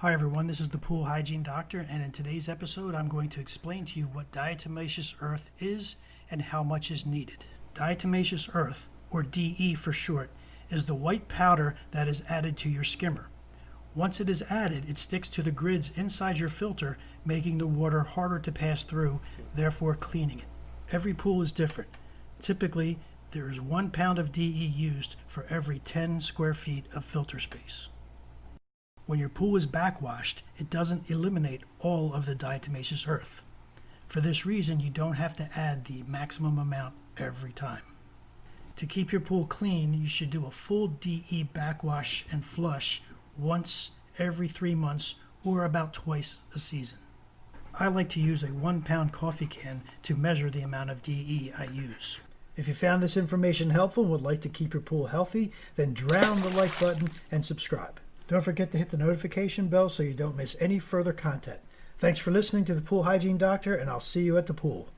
Hi everyone, this is the Pool Hygiene Doctor, and in today's episode I'm going to explain to you what diatomaceous earth is and how much is needed. Diatomaceous earth, or DE for short, is the white powder that is added to your skimmer. Once it is added, it sticks to the grids inside your filter, making the water harder to pass through, therefore cleaning it. Every pool is different. Typically, there is 1 pound of DE used for every 10 square feet of filter space. When your pool is backwashed, it doesn't eliminate all of the diatomaceous earth. For this reason, you don't have to add the maximum amount every time. To keep your pool clean, you should do a full DE backwash and flush once every 3 months or about twice a season. I like to use a 1 pound coffee can to measure the amount of DE I use. If you found this information helpful and would like to keep your pool healthy, then drown the like button and subscribe. Don't forget to hit the notification bell so you don't miss any further content. Thanks for listening to the Pool Hygiene Doctor, and I'll see you at the pool.